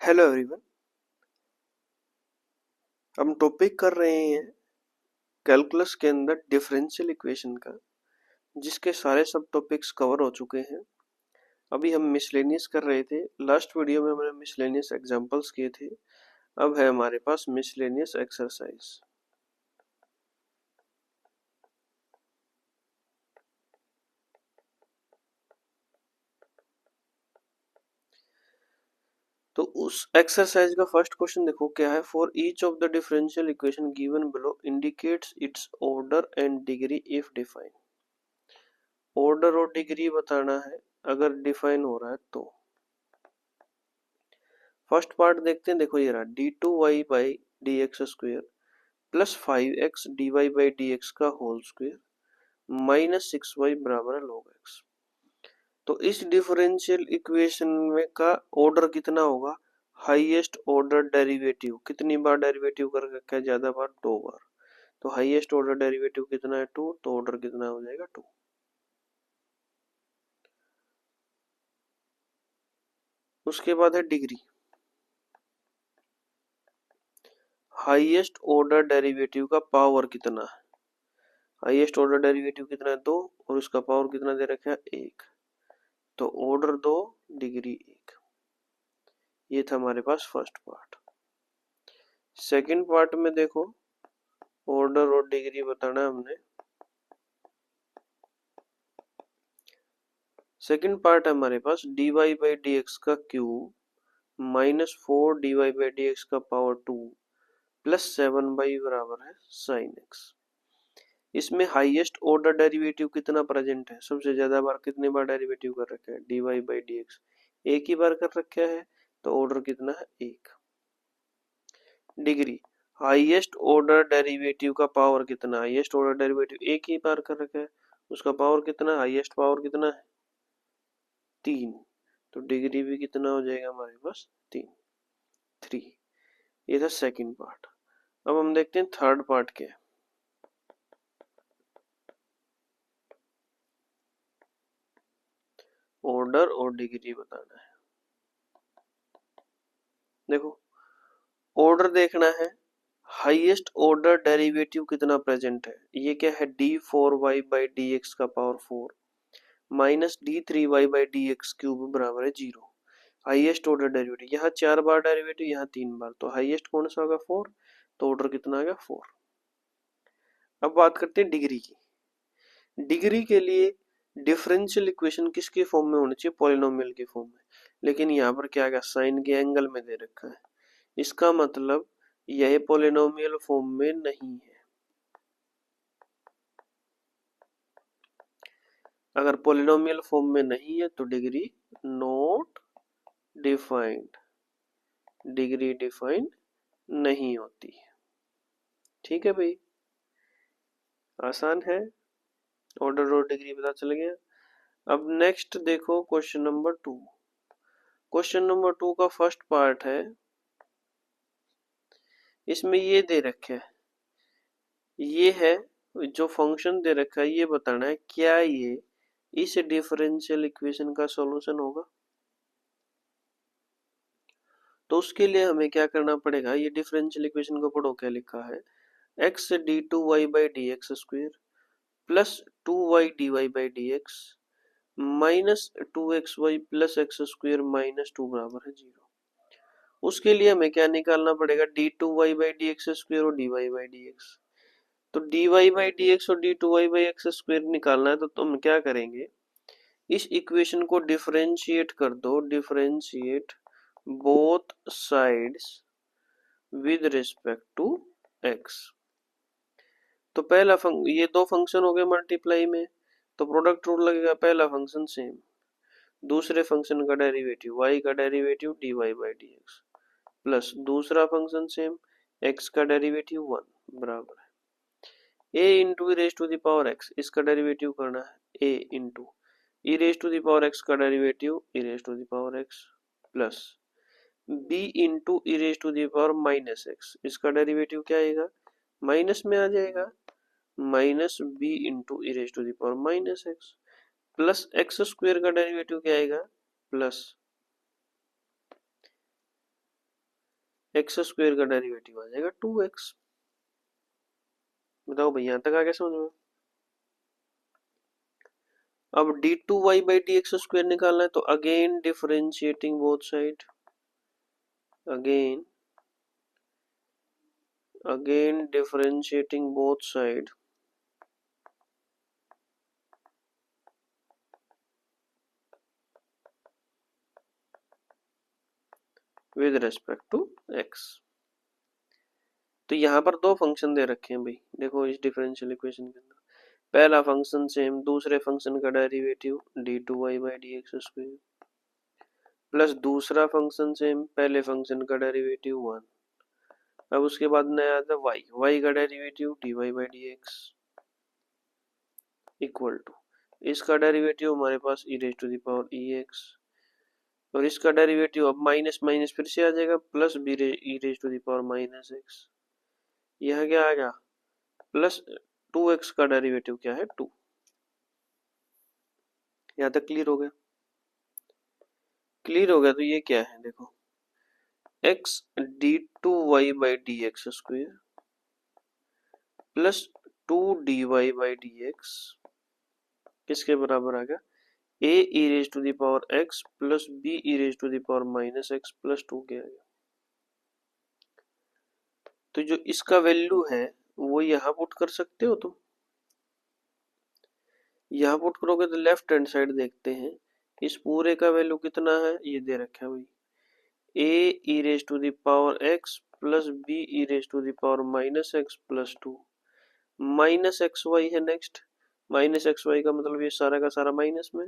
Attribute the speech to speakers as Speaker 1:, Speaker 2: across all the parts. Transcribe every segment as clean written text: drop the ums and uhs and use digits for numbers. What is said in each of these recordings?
Speaker 1: Hello everyone. हम topic कर रहे हैं कैलकुलस के अंदर डिफरेंशियल इक्वेशन का, जिसके सारे सब टॉपिक्स कवर हो चुके हैं। अभी हम मिसलेनियस कर रहे थे। लास्ट वीडियो में हमने मिसलेनियस एग्जांपल्स किए थे। अब है हमारे पास मिसलेनियस एक्सरसाइज। तो उस एक्सरसाइज का फर्स्ट क्वेश्चन देखो क्या है। For each of the differential equation given below indicates it's order and degree if define. Order और डिग्री बताना है अगर डिफाइन हो रहा है तो। फर्स्ट पार्ट देखते हैं। देखो ये रहा d two y by d x square plus 5x d y by d x का होल स्क्वेयर माइनस 6y बराबर है log x। तो इस डिफरेंशियल इक्वेशन में का ऑर्डर कितना होगा? हाईएस्ट ऑर्डर डेरिवेटिव कितनी बार डेरिवेटिव कर रखा है? ज्यादा बार, 2 बार। तो हाईएस्ट ऑर्डर डेरिवेटिव कितना है? 2। तो ऑर्डर कितना हो जाएगा? 2। उसके बाद है डिग्री। हाईएस्ट ऑर्डर डेरिवेटिव का पावर कितना है? हाईएस्ट ऑर्डर डेरिवेटिव कितना है? 2। और उसका पावर कितना दे रखा है? 1। तो ऑर्डर 2, डिग्री 1। ये था हमारे पास फर्स्ट पार्ट। सेकंड पार्ट में देखो ऑर्डर और डिग्री बताना है हमने। सेकंड पार्ट है हमारे पास d y by d x का cube minus 4 d y by d x का पावर 2 प्लस 7 बाई बराबर है साइन एक्स। इसमें हाईएस्ट ऑर्डर डेरिवेटिव कितना प्रेजेंट है? सबसे ज्यादा बार कितने बार डेरिवेटिव कर रखा है? D y by d x एक ही बार कर रखा है। तो ऑर्डर कितना है? 1। डिग्री हाईएस्ट ऑर्डर डेरिवेटिव का पावर कितना? हाईएस्ट ऑर्डर डेरिवेटिव एक ही बार कर रखा है, उसका पावर कितना? हाईएस्ट पावर कितना है? 3। तो डिग्री भी कितना हो जाएगा हमारे पास? 3। 3। ये था सेकंड पार्ट। अब हम देखते हैं थर्ड पार्ट क्या है। ऑर्डर और डिग्री बताना है। देखो ऑर्डर देखना है। हाईएस्ट ऑर्डर डेरिवेटिव कितना प्रेजेंट है? ये क्या है? D four y by d x का power 4 minus d three y by d x cube बराबर है 0। हाईएस्ट ऑर्डर डेरिवेटिव यहाँ 4 बार डेरिवेटिव, यहाँ 3 बार। तो हाईएस्ट कौन सा होगा? 4। तो ऑर्डर कितना आ गया? 4। अब बात करते हैं डिग्री की। डिग्री के लिए डिफरेंशियल इक्वेशन किसके फॉर्म में होनी चाहिए? पॉलिनोमियल के फॉर्म में। लेकिन यहाँ पर क्या है? साइन के एंगल में दे रखा है। इसका मतलब यह पॉलिनोमियल फॉर्म में नहीं है। अगर पॉलिनोमियल फॉर्म में नहीं है तो degree not defined, degree defined नहीं होती। ठीक है भाई, आसान है। ऑर्डर और डिग्री पता चल गया। अब नेक्स्ट देखो क्वेश्चन नंबर 2। क्वेश्चन नंबर 2 का फर्स्ट पार्ट है। इसमें ये दे रखे है, ये है जो फंक्शन दे रखा है, ये बताना है क्या ये इस डिफरेंशियल इक्वेशन का सॉल्यूशन होगा। तो उसके लिए हमें क्या करना पड़ेगा? ये डिफरेंशियल इक्वेशन को पढ़ो क्या लिखा है। X d two y by d x square plus 2y d y by d x minus 2xy प्लस एक्स स्क्वेयर माइनस 2 बराबर है 0। उसके लिए हमें क्या निकालना पड़ेगा? D two y by d x square और d y by d x. तो d y by d x और d two y by x square निकालना है। तो तुम क्या करेंगे? इस इक्वेशन को डिफरेंशिएट कर दो। Differentiate both sides with respect to x. तो पहला ये दो फंक्शन हो गए मल्टीप्लाई में, तो प्रोडक्ट रूल लगेगा। पहला फंक्शन सेम, दूसरे फंक्शन का डेरिवेटिव y का derivative d y by d x plus दूसरा फंक्शन सेम x का डेरिवेटिव 1 बराबर है a into e raise to the power x। इसका डेरिवेटिव करना है a into e raise to the power x का derivative e raise to the power x plus b into e raise to the power minus x। इसका derivative क्या आएगा? Minus में आ जाएगा, minus b into e raise to the power minus x plus x square का derivative क्या आएगा? Plus x square का डेरिवेटिव आ जाएगा 2x। बताओ भैया यहाँ तक आ गया समझ में। अब d2y by d x square निकालना है तो again differentiating both side, again differentiating both side with respect to x। तो यहाँ पर दो फंक्शन दे रखे हैं भाई, देखो इस डिफरेंशियल इक्वेशन के अंदर। पहला फंक्शन सेम, दूसरे फंक्शन का derivative d2y by d x square, plus दूसरा फंक्शन सेम, पहले फंक्शन का डेरिवेटिव 1। अब उसके बाद नया आता है y का derivative dy by d x equal to, इसका डेरिवेटिव हमारे पास e raise to the power ex, और इसका डेरिवेटिव अब माइनस माइनस फिर से आ जाएगा, plus e raise to the power minus x। यह क्या आ गया, प्लस 2x का डेरिवेटिव क्या है 2। यहाँ तक क्लियर हो गया। क्लियर हो गया तो ये क्या है देखो, x d2y by d x square plus 2dy by d x किसके बराबर आ गया, a e raise to the power x plus b e raise to the power minus x plus 2 के आ गया। तो जो इसका वैल्यू है वो यहाँ पुट कर सकते हो तुम। यहाँ पुट करोगे तो लेफ्ट हैंड साइड देखते हैं, इस पूरे का वैल्यू कितना है, ये दे रखा है भाई, a e raise to the power x plus b e raise to the power minus x plus 2, minus x y है नेक्स्ट। माइनस एक्स वाई का मतलब ये सारा का सारा माइनस में,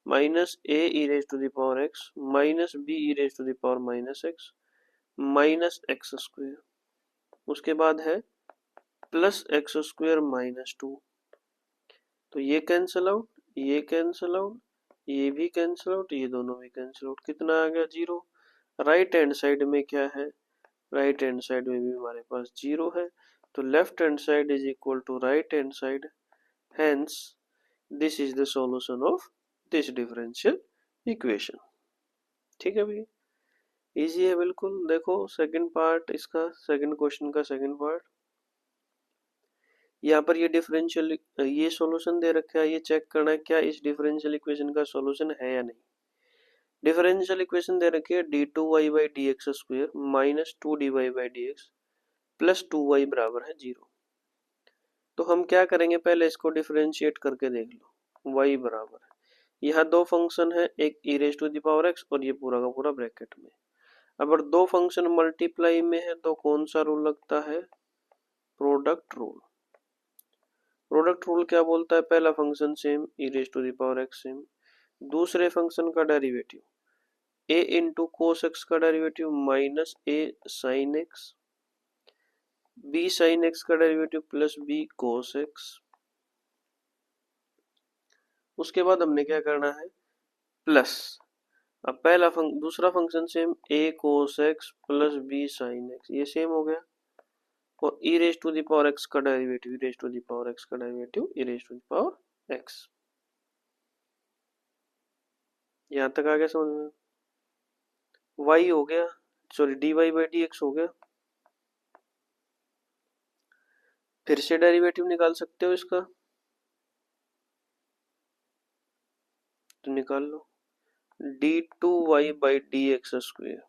Speaker 1: minus a e raise to the power x minus b e raise to the power minus x minus x square, उसके बाद है प्लस एक्स स्क्वायर माइनस 2। तो ये कैंसिल आउट, ये कैंसिल आउट, ये भी कैंसिल आउट, ये दोनों भी कैंसिल आउट, कितना आ गया 0। राइट हैंड साइड में क्या है, राइट हैंड साइड में भी हमारे पास 0 है, तो left hand side is equal to right hand side, hence this is the solution of this differential equation. ठीक है भैया, इजी है बिल्कुल। देखो सेकंड पार्ट इसका, सेकंड क्वेश्चन का सेकंड पार्ट, यहाँ पर ये डिफरेंशियल ये सॉल्यूशन दे रखा है, ये चेक करना है क्या इस डिफरेंशियल इक्वेशन का सॉल्यूशन है या नहीं। डिफरेंशियल इक्वेशन दे रखी है d2y by d x square minus 2dy by d x plus 2y बराबर है 0। तो हम क्या करेंगे, पहले इसको डिफरेंशिएट करके देख लो। y बराबर है, यहाँ दो फंक्शन है, एक e raise to the power x और ये पूरा का पूरा ब्रैकेट में। अगर दो फंक्शन मल्टीप्लाई में है तो कौन सा रूल लगता है, प्रोडक्ट रूल। प्रोडक्ट रूल क्या बोलता है, पहला function same e raise to the power x same, दूसरे फंक्शन का derivative a into cos x का derivative minus a sine x, b sine x का derivative plus b cos x। उसके बाद हमने क्या करना है, प्लस, अब दूसरा function same a cos x plus b sine x, ये सेम हो गया, और e raise to the power x का derivative, e raise to the power x का derivative e raise to the power x। यहां तक आ गया समझ में। y हो गया, sorry dy by d x हो गया, फिर से डेरिवेटिव निकाल सकते हो इसका, तो निकाल लो d2y by d x square.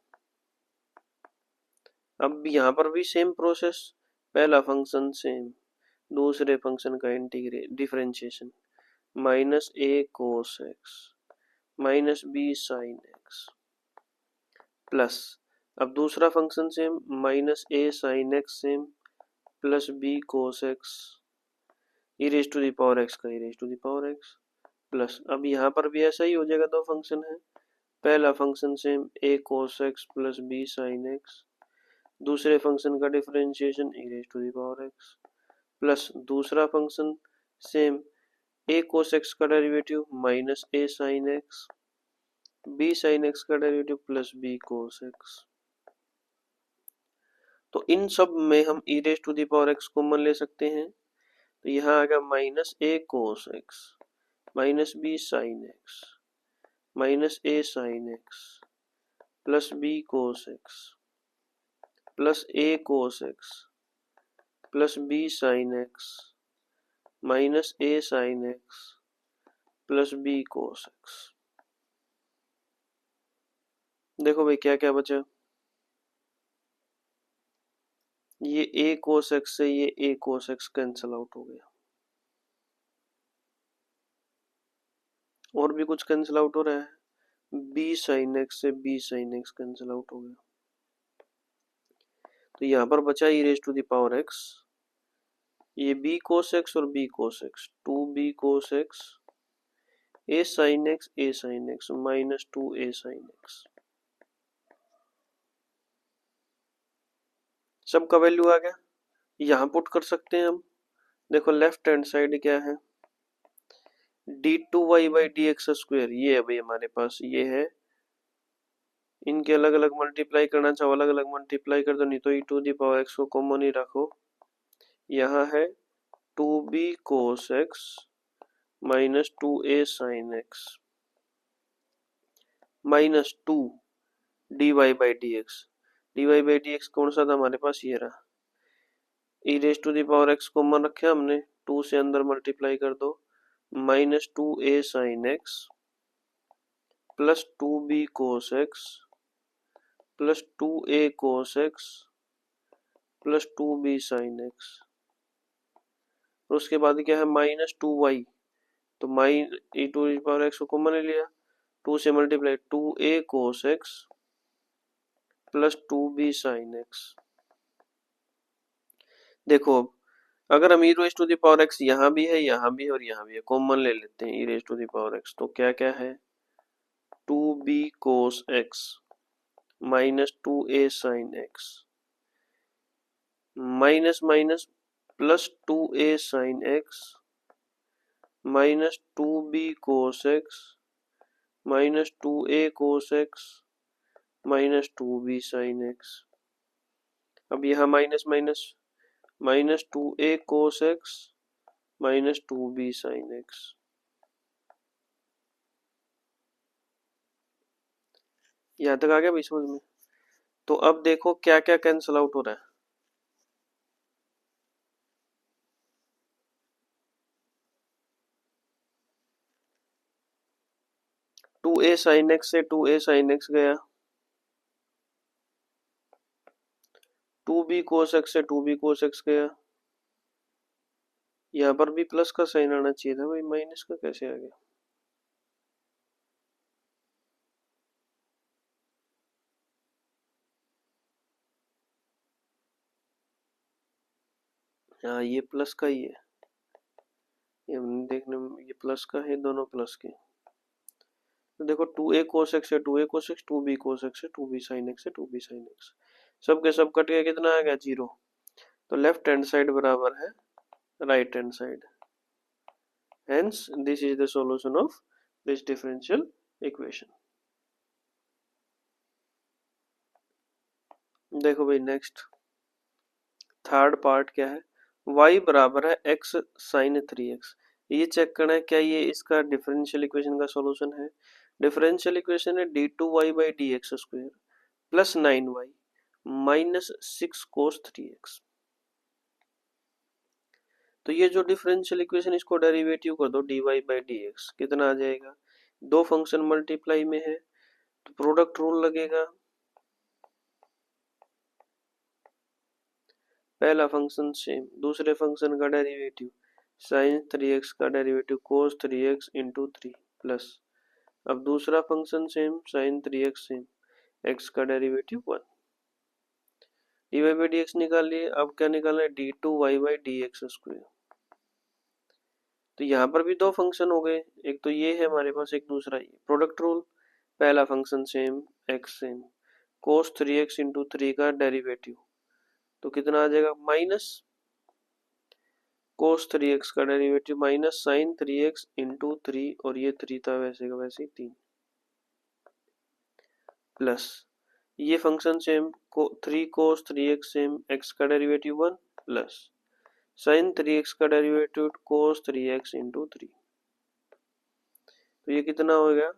Speaker 1: अब यहाँ पर भी सेम प्रोसेस, पहला फंक्शन सेम, दूसरे फंक्शन का integrate differentiation minus a cos x minus b sine x plus, अब दूसरा function same minus a sine x same plus b cos x e raise to the power x का e raise to the power x plus, अब यहाँ पर भी ऐसा ही हो जाएगा, दो फंक्शन है, पहला function same a cos x plus b sine x, दूसरे फंक्शन का differentiation e raise to the power x plus दूसरा function same a cos x का derivative minus a sine x, b sine x का derivative plus b cos x। तो इन सब में हम e raise to the power x common ले सकते हैं, तो यहाँ आ गया minus a cos x minus b sine x माइनस a sine x plus b cos x। Plus a cos x plus b sine x minus a sine x plus b cos x. देखो भाई क्या क्या बचा, ये ए cos x से ये ए cos x cancel out हो गया, और भी कुछ कैंसिल आउट हो रहा है, बी साइन एक्स से b sine x cancel out हो गया, तो यहाँ पर बचा e raise to the power x, ये बी कोस एक्स और b cos x, two b cos x a sine x minus two a sine x, सबका वैल्यू आ गया, यहाँ पुट कर सकते हैं हम। देखो लेफ्ट हैंड साइड क्या है, d two y by d x square, ये है भाई हमारे पास, ये है, इनके अलग अलग मल्टीप्लाई करना चाहो अलग अलग मल्टीप्लाई कर दो, नहीं तो e to the power x को कॉमन ही रखो। यहाँ है two b cos x minus two a sine x minus two d y by d x, d y by d x कौन सा था हमारे पास, ये रहा, e raise to the power x common रखे हमने, टू से अंदर मल्टीप्लाई कर दो, minus two a sine x plus two b cos x plus two a cos x plus two b sine x, और उसके बाद क्या है माइनस टू वाई, तो minus e to the power x को कॉमन ले लिया, टू से multiply two a cos x plus two b sine x. देखो अगर हम e raise to the power x यहाँ भी है यहाँ भी है और यहाँ भी है, कॉमन ले लेते हैं e raise to the power x, तो क्या क्या है, two b cos x minus two a sine x minus minus plus two a sine x minus two b cos x minus two a cos x minus two b sine x. अब यहाँ minus minus minus two a cos x minus two b sine x, यहाँ तक आ गया भाई समझ में। तो अब देखो क्या क्या कैंसिल आउट हो रहा है, टू ए साइन एक्स से टू ए साइन एक्स गया, टू बी कोस एक्स से टू बी कोस एक्स गया, यहाँ पर भी प्लस का साइन आना चाहिए था भाई, माइनस का कैसे आ गया, हाँ ये प्लस का ही है, ये देखने में ये प्लस का है, दोनों प्लस के। तो देखो टू ए कोस एक्स से two a cos x, two b cos x से टू बी साइन एक्स से टू बी साइन एक्स, सब के सब कट गया, कितना आ गया जीरो, तो लेफ्ट हैंड साइड बराबर है right hand side, hence this is the solution of this differential equation. देखो भाई नेक्स्ट थर्ड पार्ट क्या है, y बराबर है x साइन 3x, ये चेक करना है क्या ये इसका डिफरेंशियल इक्वेशन का सॉल्यूशन है। डिफरेंशियल इक्वेशन है d two y by d x square plus 9y minus 6 cos 3x। तो ये जो डिफरेंशियल इक्वेशन इसको डेरिवेटिव कर दो dy बाई डी एक्स, कितना आ जाएगा, दो फंक्शन मल्टीप्लाई में है तो प्रोडक्ट रूल लगेगा, पहला फंक्शन सेम, दूसरे फंक्शन का डेरिवेटिव साइन 3x का डेरिवेटिव कोस 3x इंटू 3 प्लस, अब दूसरा function same sine 3x same, x का derivative 1, d y by d x निकाल लिए, अब क्या निकालना है d two y by d x square. तो यहाँ पर भी दो फंक्शन हो गए, एक तो ये है हमारे पास, एक दूसरा ये, प्रोडक्ट रूल, पहला फंक्शन सेम x सेम, कोस 3x इंटू 3 का डेरिवेटिव, तो कितना आ जाएगा माइनस कोस 3x का derivative minus sign 3x into 3, और ये 3 था वैसे का वैसे 3 प्लस ये फंक्शन सेम को 3 कोस 3x सेम, x का डेरिवेटिव 1 प्लस साइन 3x का डेरिवेटिव कोस 3x इंटू 3, तो ये कितना हो गया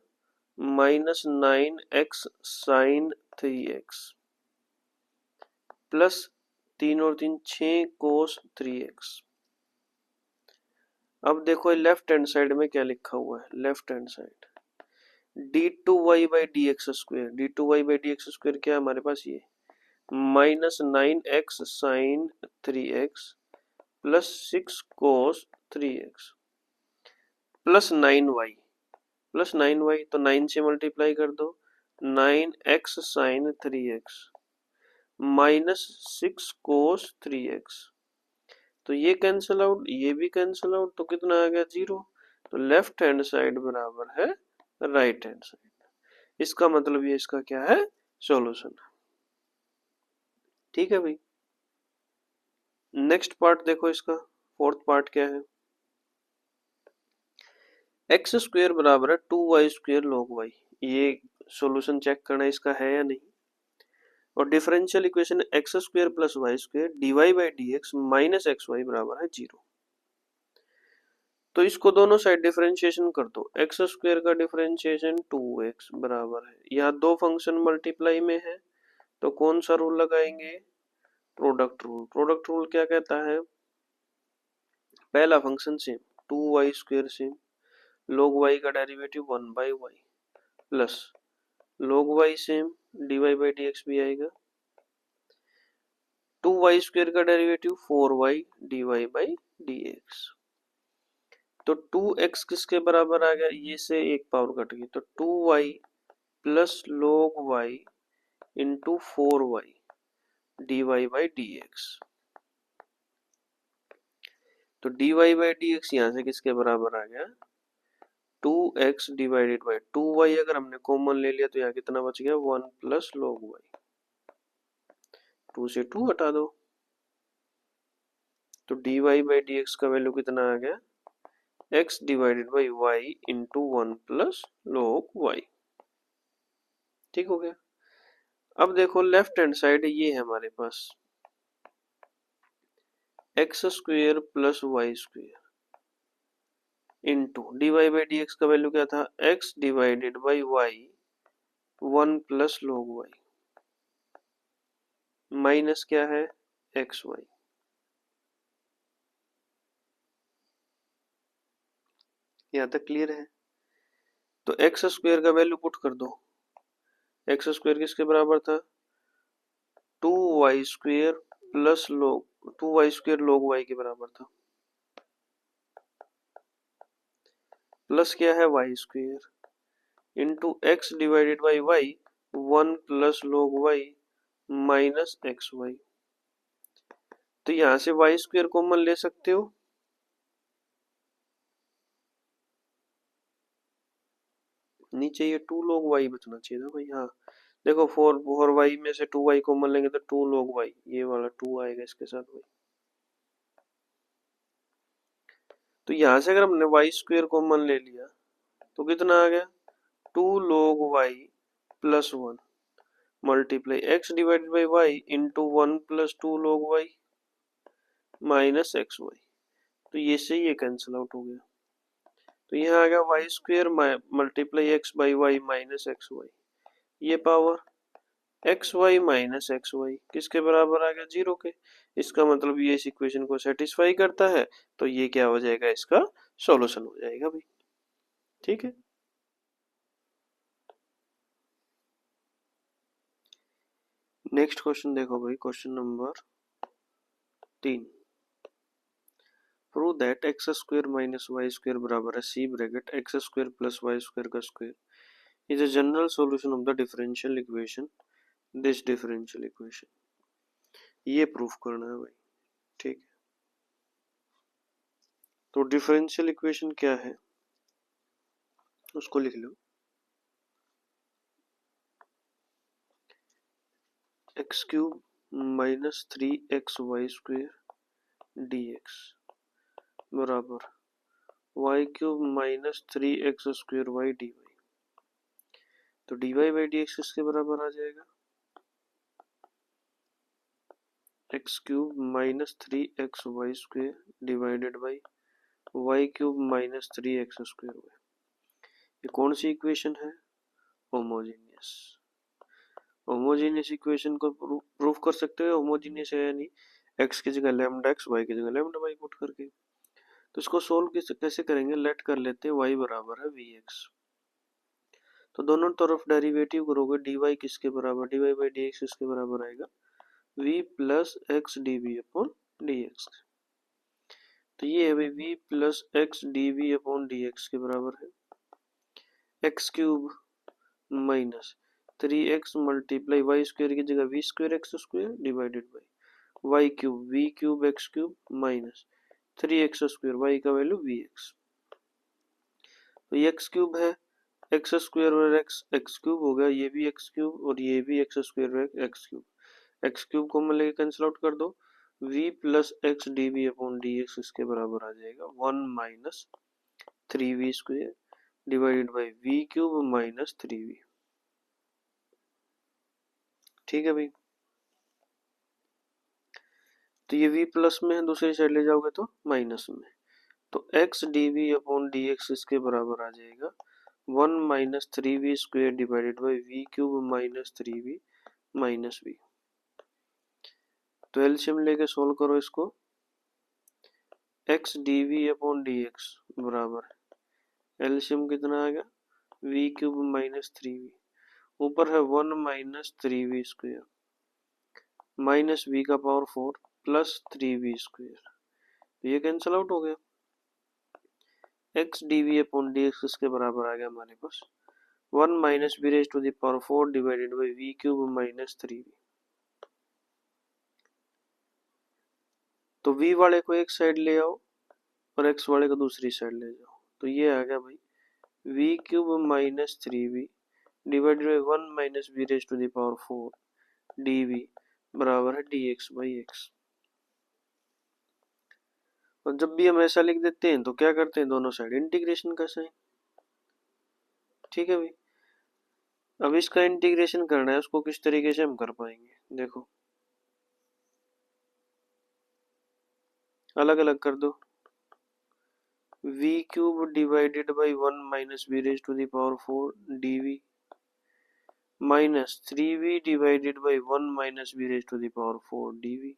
Speaker 1: minus 9x sign 3x plus 3 और 3 6 कोस 3x। अब देखो लेफ्ट हैंड साइड में क्या लिखा हुआ है, left hand side d2y/dx²। d2y/dx² क्या है हमारे पास, ये -9x sign 3x plus 6 cos 3x plus 9y तो 9 से मल्टीप्लाई कर दो, 9x sign 3x minus 6 cos 3x। तो ये कैंसिल आउट, ये भी कैंसिल आउट, तो कितना आ गया 0। तो लेफ्ट हैंड साइड बराबर है राइट हैंड साइड। इसका मतलब ये इसका क्या है, सॉल्यूशन। ठीक है भाई। नेक्स्ट पार्ट देखो, इसका फोर्थ पार्ट क्या है, x² बराबर है 2y² log y। ये सॉल्यूशन चेक करना इसका है या नहीं। और differential equation x² plus y² dy/dx minus xy बराबर है 0। तो इसको दोनों साइड डिफरेंशिएशन कर दो। x² का डिफरेंशिएशन 2x बराबर है, यहाँ दो फंक्शन मल्टीप्लाई में है तो कौन सा रूल लगाएंगे, प्रोडक्ट रूल। प्रोडक्ट रूल क्या कहता है, पहला function same 2y² same, log y का derivative 1/y plus log y same dy/dx भी आएगा, 2y² का डेरिवेटिव 4y dy/dx। तो 2x किसके बराबर आ गया, ये से एक पावर कट गई, तो 2y plus log y into 4y dy/dx। तो dy/dx यहाँ से किसके बराबर आ गया, 2x डिवाइडेड बाई 2y। अगर हमने कॉमन ले लिया तो यहाँ कितना बच गया, 1 प्लस log y। 2 से 2 हटा दो तो dy/dx का वैल्यू कितना आ गया, x divided by y into 1 plus log y। ठीक हो गया। अब देखो लेफ्ट हैंड साइड ये है हमारे पास x² plus y² into dy/dx का वैल्यू क्या था, x divided by y 1 plus log y minus क्या है xy। यहाँ तक क्लियर है। तो x² का वैल्यू पुट कर दो, x² किसके बराबर था, 2y² plus log 2y² log y के बराबर था, प्लस क्या है y² into x divided by y 1 plus log y minus xy। तो यहां से y² कॉमन ले सकते हो, नीचे ये 2 log y बचना चाहिए था भाई। हाँ देखो 4y में से 2y कॉमन लेंगे तो 2 log y, ये वाला 2 आएगा इसके साथ भाई। तो यहां से अगर हमने y² कॉमन ले लिया तो कितना आ गया, 2 log y plus 1 multiply x divided by y into 1 plus 2 log y minus xy। तो ये से ये कैंसिल आउट हो गया, तो यहाँ आ गया y² multiply x by y minus xy। ये पावर xy माइनस xy किसके बराबर आ गया, 0 के। इसका मतलब ये इस इक्वेशन को सेटिस्फाई करता है, तो ये क्या हो जाएगा, इसका सॉल्यूशन हो जाएगा भाई। ठीक है। नेक्स्ट क्वेश्चन देखो भाई, question number 3। Prove that x² minus y² बराबर है c bracket x² plus y² का square is a general solution of the differential equation this differential equation. ये प्रूफ करना है भाई। ठीक है, तो डिफरेंशियल इक्वेशन क्या है उसको लिख लो, x³ माइनस 3xy² dx बराबर y³ माइनस 3x² dy। तो dy/dx किसके बराबर आ जाएगा, x³ minus 3xy² divided by y³ minus 3x²। ये कौन सी इक्वेशन है, होमोजेनियस। होमोजीनियस इक्वेशन को प्रूफ कर सकते हो होमोजीनियस है या नहीं, एक्स की जगह लैम्डा एक्स, वाई की जगह लैम्डा वाई पुट करके। तो इसको सोल्व कैसे करेंगे, लेट कर लेते हैं वाई बराबर है वी एक्स। तो दोनों तरफ डेरिवेटिव करोगे, डी वाई किसके बराबर, d y by d x किसके बराबर आएगा, v plus x d v upon d x. तो ये है भाई v plus x d v upon d x के बराबर है x cube minus 3x multiply y square की जगह v square x square divided by y cube v cube x cube minus 3x square, y का value v x. तो ये x cube है, x square और एक्स एक्स क्यूब हो गया, ये भी एक्स क्यूब और ये भी x square x cube, x cube को मैं लेके कैंसिल आउट कर दो, v plus x d v upon d x इसके बराबर आ जाएगा 1 minus 3v square divided by v cube minus 3v। ठीक है भाई, तो ये v प्लस में है, दूसरी साइड ले जाओगे तो माइनस में, तो x d v upon d x इसके बराबर आ जाएगा 1 minus 3v square divided by v cube minus 3v minus v। तो एलसीएम लेके सोल्व करो इसको, x d v upon d x बराबर एलसीएम कितना आ गया, वी क्यूब माइनस 3v, ऊपर है 1 minus 3v square minus v का पावर 4 प्लस 3v स्क्वायर, ये कैंसिल आउट हो गया, x d v upon d x इसके बराबर आ गया हमारे पास 1 minus v raise to the power 4 divided by v cube minus 3v। तो v वाले को एक साइड ले आओ और x वाले को दूसरी साइड ले जाओ, तो ये आ गया भाई v cube minus 3v divided by 1 minus v raise to the power 4 dv बराबर है dx बाई x। और जब भी हम ऐसा लिख देते हैं तो क्या करते हैं, दोनों साइड इंटीग्रेशन का साइन। ठीक है भाई, अब इसका इंटीग्रेशन करना है, उसको किस तरीके से हम कर पाएंगे, देखो अलग अलग कर दो, v cube divided by 1 minus v raise to the power 4 dv minus 3v divided by 1 minus v raise to the power 4 dv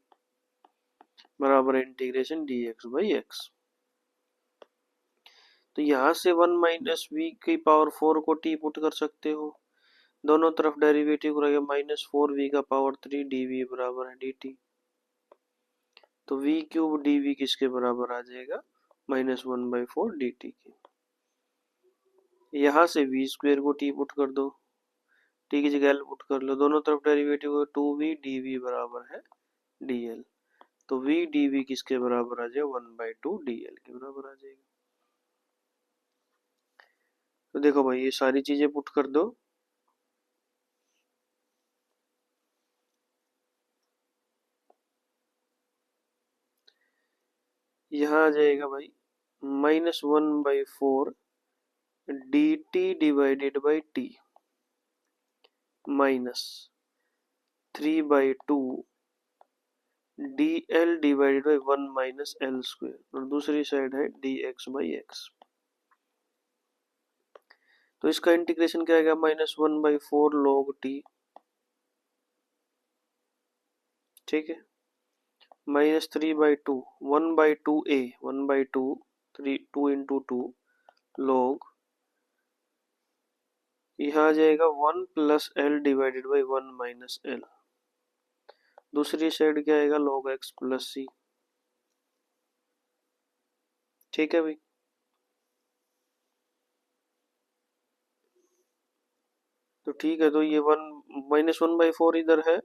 Speaker 1: बराबर इंटीग्रेशन dx बाई x। तो यहाँ से 1 माइनस वी की पावर 4 को t पुट कर सकते हो, दोनों तरफ डेरिवेटिव करेंगे माइनस 4v का पावर 3 dv बराबर है dt। तो v क्यूब dv किसके बराबर आ जाएगा, माइनस 1/4 dt की। यहाँ से v स्क्वायर को t पुट कर दो, t की जगह l पुट कर लो, दोनों तरफ डेरिवेटिव 2v dv बराबर है dl। तो v dv किसके बराबर आ जाएगा, 1/2 dl के बराबर आ जाएगा। तो देखो भाई ये सारी चीजें पुट कर दो, यहाँ आ जाएगा भाई minus 1/4 dt divided by t minus 3/2 dl divided by 1 minus l square और दूसरी साइड है dx बाई x। तो इसका इंटीग्रेशन क्या आएगा, माइनस 1/4 log t। ठीक है, माइनस 3/2 1/2 a 1/2 3 2 इंटू 2 log, यहाँ आ जाएगा 1 plus l divided by 1 minus l, दूसरी साइड क्या आएगा log x प्लस c। ठीक है भाई, तो ठीक है, तो ये 1 - 1/4 इधर है,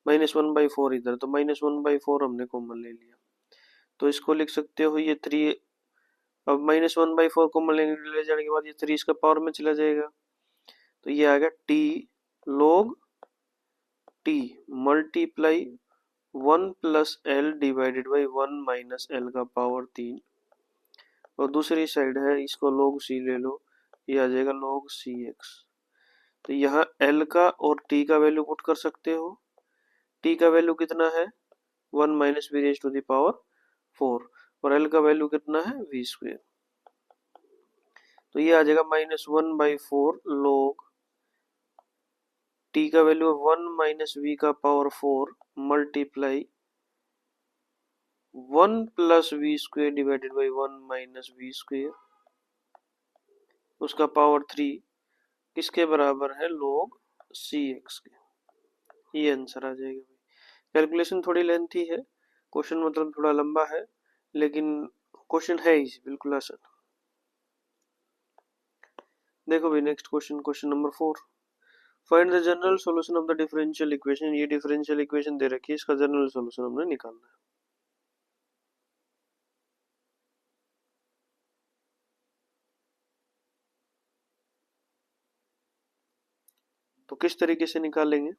Speaker 1: -1/4 इधर, तो -1/4 हमने कॉमन ले लिया, तो इसको लिख सकते हो ये 3। अब -1/4 कॉमन ले जाने के बाद ये 3 इसका पावर में चला जाएगा, तो ये आ गया t log t multiply 1 plus l divided by 1 minus l का पावर 3, और दूसरी साइड है इसको log c ले लो, ये आ जाएगा log cx। तो यहाँ l का और t का वैल्यू पुट कर सकते हो, t का वैल्यू कितना है 1 minus v raise to the power 4 और l का वैल्यू कितना है v स्क्वायर। तो ये आ जाएगा -1/4 log टी का वैल्यू है 1 माइनस वी का power 4 multiply 1 plus v square divided by 1 minus v square उसका पावर 3 किसके बराबर है log सी एक्स के। ये आंसर आ जाएगा भाई। कैलकुलेशन थोड़ी लेंथी है, क्वेश्चन मतलब थोड़ा लंबा है, लेकिन क्वेश्चन है ही बिल्कुल आसान। देखो भाई next question, question number 4, find the general solution of the differential equation. ये डिफरेंशियल इक्वेशन दे रखी है, इसका जनरल सॉल्यूशन हमने निकालना है। तो किस तरीके से निकालेंगे,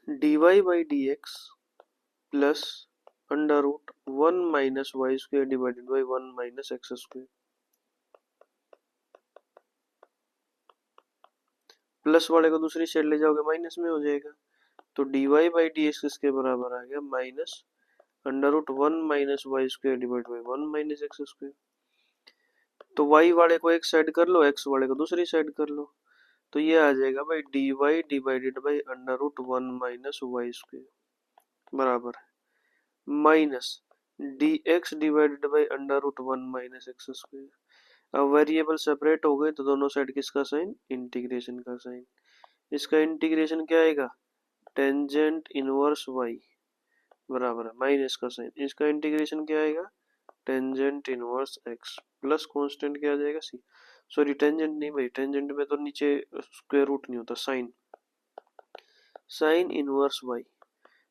Speaker 1: dy by d x plus under root 1 minus y square divided by 1 minus x square, plus वाले को दूसरी साइड ले जाओगे माइनस में हो जाएगा। तो dy बाई डी एक्स किसके बराबर आ गया, minus under root 1 minus y square divide by 1 minus x square. तो y वाले को एक साइड कर लो, x वाले को दूसरी साइड कर लो, तो ये आ जाएगा भाई dy divided by under root 1 minus y square बराबर है minus dx divided by under root 1 minus x square. अब वेरिएबल सेपरेट हो गए तो दोनों साइड किसका साइन, इंटीग्रेशन का साइन। इसका इंटीग्रेशन क्या आएगा, टेंजेंट इनवर्स y बराबर है माइनस का साइन। इसका इंटीग्रेशन क्या आएगा, tangent inverse x plus constant क्या आ जाएगा सी, सॉरी टेंजेंट नहीं भाई, टेंजेंट में तो नीचे स्क्वायर रूट नहीं होता, साइन, साइन इनवर्स y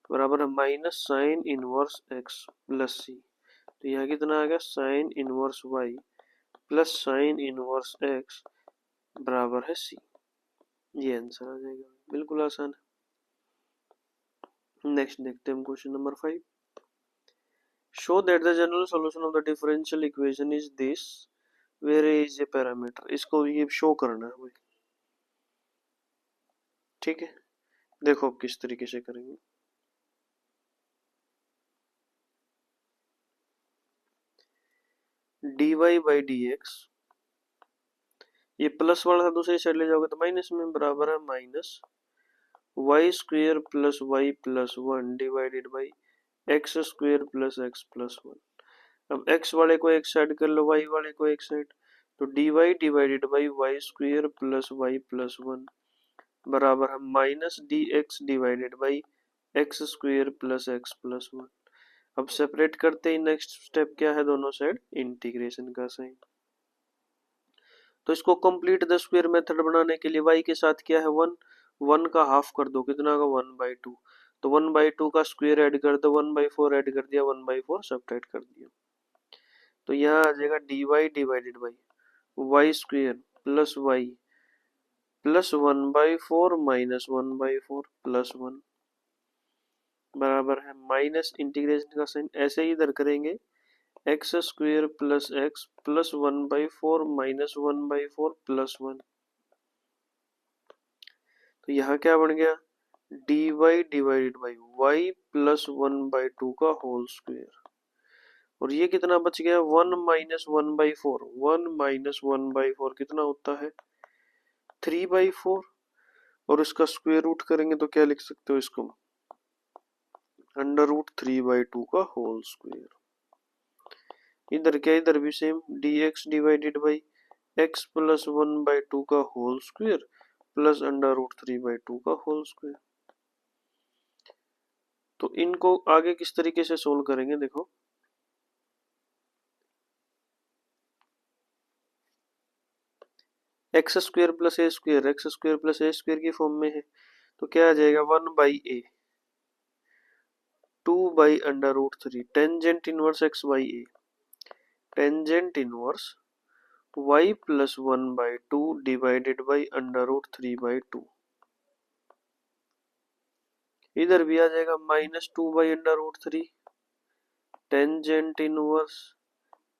Speaker 1: बराबर है minus sine inverse x plus c. तो यहाँ कितना आ गया, sine inverse y plus sine inverse x बराबर है सी। ये आंसर आ जाएगा, बिल्कुल आसान है। नेक्स्ट देखते हैं question number 5, show that the general solution of the differential equation is this where a is a parameter. इसको ये शो करना है भाई, ठीक है। देखो अब किस तरीके से करेंगे, dy बाई डी एक्स, ये प्लस वाला था दूसरी साइड ले जाओगे तो माइनस में बराबर है minus y square plus y plus 1 divided by x square plus x plus 1। अब x वाले को एक साइड कर लो, y वाले को एक साइड, तो dy divided by y square plus y plus 1 बराबर है minus d x divided by x square plus x plus 1। अब सेपरेट करते ही नेक्स्ट स्टेप क्या है, दोनों साइड इंटीग्रेशन का साइन। तो इसको कंप्लीट द स्क्वायर मेथड बनाने के लिए y के साथ क्या है 1, 1 का हाफ कर दो, कितना का 1/2, तो 1/2 का स्क्वायर ऐड कर दो, 1/4 ऐड कर दिया, 1/4 सब्ट्रैक्ट कर दिया। तो यहाँ आ जाएगा dy divided by y square plus y plus 1/4 minus 1/4 plus 1 बराबर है माइनस इंटीग्रेशन का साइन। ऐसे ही इधर करेंगे, x square plus x plus 1/4 minus 1/4 plus 1। तो यहाँ क्या बन गया, d y divided by y plus 1/2 का होल स्क्वेयर। और ये कितना बच गया, 1 माइनस 1/4, 1 माइनस 1/4 कितना होता है 3/4, और इसका स्क्वायर रूट करेंगे तो क्या लिख सकते हो इसको, अंडर रूट 3/2 का होल स्क्वायर। इधर क्या, इधर भी same, d x divided by x plus 1/2 का whole square plus under root 3/2 का होल स्क्वायर। तो इनको आगे किस तरीके से सोल्व करेंगे, देखो x square plus a square, x square plus a square की फॉर्म में है, तो क्या आ जाएगा 1/a 2/√3 tangent inverse x by a, tangent inverse y plus 1/2 divided by under root 3/2। इधर भी आ जाएगा -2/√3 tangent inverse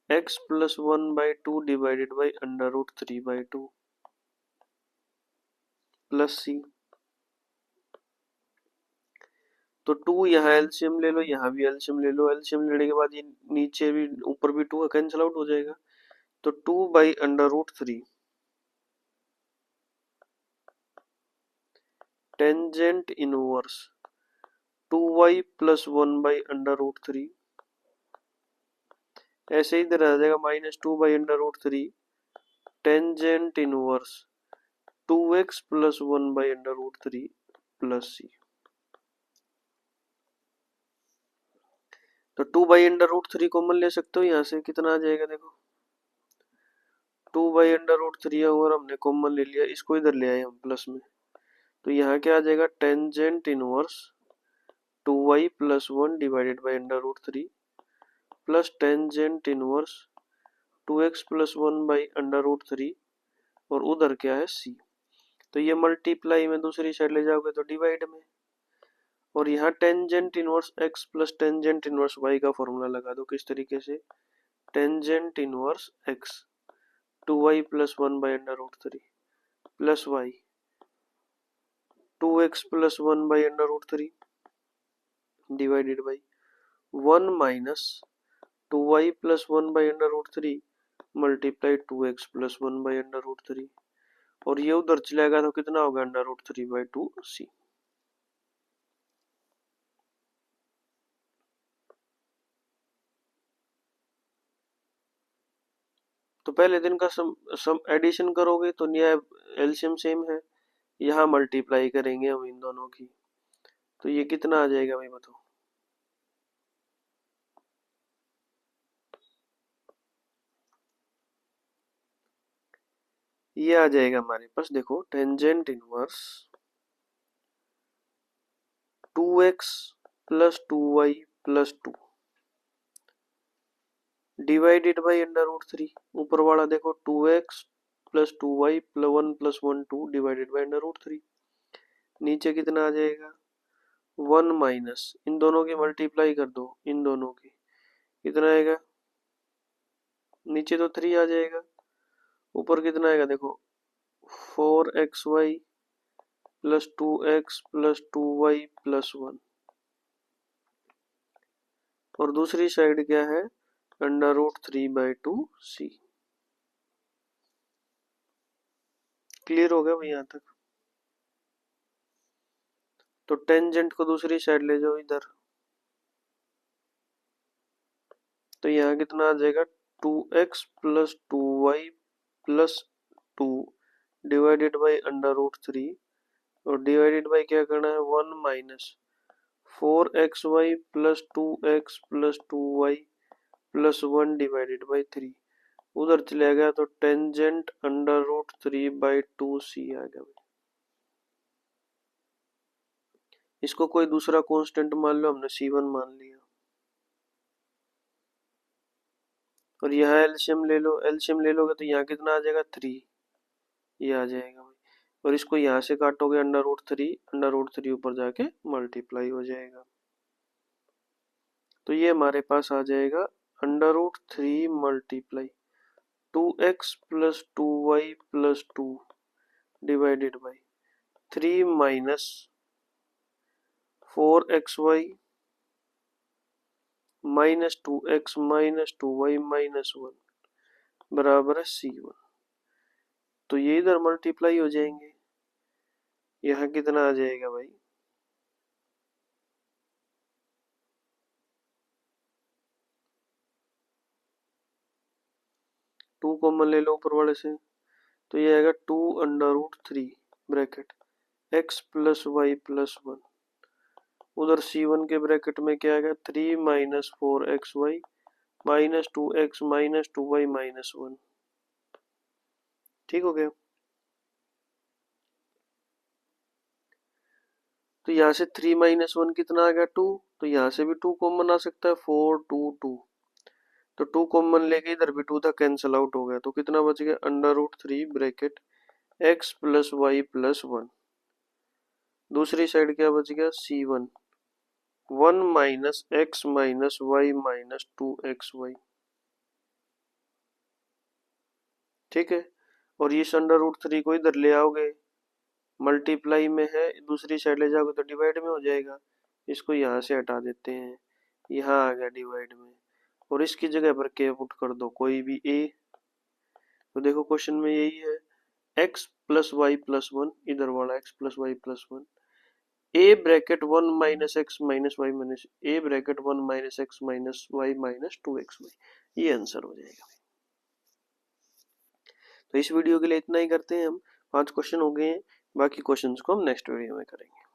Speaker 1: x plus 1/2 divided by under root 3/2 plus c. तो 2 यहाँ एलसीएम ले लो, यहाँ भी एलसीएम ले लो, एलसीएम लेने के बाद ये नीचे भी ऊपर भी 2 कैंसिल आउट हो जाएगा, तो 2/√3 टेंजेंट इनवर्स 2y प्लस 1/√3। ऐसे इधर आ जाएगा -2/√3 tangent inverse 2x plus 1/√3 plus c। तो 2/√3 कॉमन ले सकते हो, यहाँ से कितना आ जाएगा देखो 2/√3 और हमने कॉमन ले लिया, इसको इधर ले आए हम प्लस में। तो यहाँ क्या आ जाएगा tangent inverse 2y plus 1 divided by √3 plus tangent inverse 2x plus 1/√3 और उधर क्या है c। तो ये मल्टीप्लाई में दूसरी साइड ले जाओगे तो डिवाइड में, और यहाँ tangent inverse x plus tangent inverse y का फॉर्मूला लगा दो। किस तरीके से, tangent inverse x 2y plus 1/√3 plus y 2x plus 1/√3 divided by 1 minus 2y plus 1/√3 multiply 2x plus 1/√3 और ये उधर चलेगा तो कितना होगा √3/2c। तो पहले दिन का सम एडिशन करोगे तो यह एलसीएम सेम है, यहाँ मल्टीप्लाई करेंगे हम इन दोनों की, तो ये कितना आ जाएगा भाई बताओ। ये आ जाएगा हमारे पास देखो tangent inverse 2x plus 2y plus 2 divided by √3। ऊपर वाला देखो 2x plus 2y plus 1 plus 1 2 divided by √3। नीचे कितना आ जाएगा 1 माइनस इन दोनों की मल्टीप्लाई कर दो, इन दोनों की कितना आएगा, नीचे तो 3 आ जाएगा, ऊपर कितना आएगा देखो 4xy plus 2x plus 2y plus 1 और दूसरी साइड क्या है √3/2c। क्लियर हो गया भाई यहाँ तक। तो टेंजेंट को दूसरी साइड ले जाओ इधर, तो यहाँ कितना आ जाएगा 2x plus 2y plus 2 divided by √3 और डिवाइडेड बाई क्या करना है 1 minus 4xy plus 2x plus 2y plus 1 divided by 3। उधर चले गया तो टेंजेंट √3/2c आ गया। इसको कोई दूसरा कांस्टेंट मान लो, हमने c1 मान लिया, और यहाँ एलसीएम ले लो, एलसीएम ले लोगे तो यहाँ कितना आ जाएगा 3, ये आ जाएगा भाई, और इसको यहाँ से काटोगे √3 ऊपर जाके मल्टीप्लाई हो जाएगा। तो ये हमारे पास आ जाएगा √3 multiply 2x plus 2y plus 2 divided by 3 minus 4xy minus 2x minus 2y minus 1 बराबर है c1। तो ये इधर मल्टीप्लाई हो जाएंगे, यहाँ कितना आ जाएगा भाई 2 कॉमन ले लो ऊपर वाले से, तो ये आएगा 2 √3 bracket x plus y plus 1, उधर c1 के ब्रैकेट में क्या आएगा 3 minus 4xy minus 2x minus 2y minus 1। ठीक हो गया। तो यहाँ से 3 माइनस 1 कितना आ गया 2, तो यहाँ से भी 2 कॉमन आ सकता है 4 2 2, तो 2 कॉमन लेके इधर भी 2 था, कैंसिल आउट हो गया, तो कितना बच गया √3 bracket x plus y plus 1। दूसरी साइड क्या बच गया c1 1 minus x minus y minus 2xy। ठीक है, और ये √3 को इधर ले आओगे, मल्टीप्लाई में है, दूसरी साइड ले जाओगे तो डिवाइड में हो जाएगा, इसको यहाँ से हटा देते हैं, यहाँ आ गया डिवाइड में, और इसकी जगह पर k पुट कर दो कोई भी a। तो देखो क्वेश्चन में यही है x प्लस वाई प्लस 1, इधर वाला x plus y plus 1 a bracket 1 minus x minus y minus a bracket 1 minus x minus y minus 2xy, ये आंसर हो जाएगा। तो इस वीडियो के लिए इतना ही करते हैं हम, 5 क्वेश्चन हो गए हैं, बाकी क्वेश्चंस को हम नेक्स्ट वीडियो में करेंगे।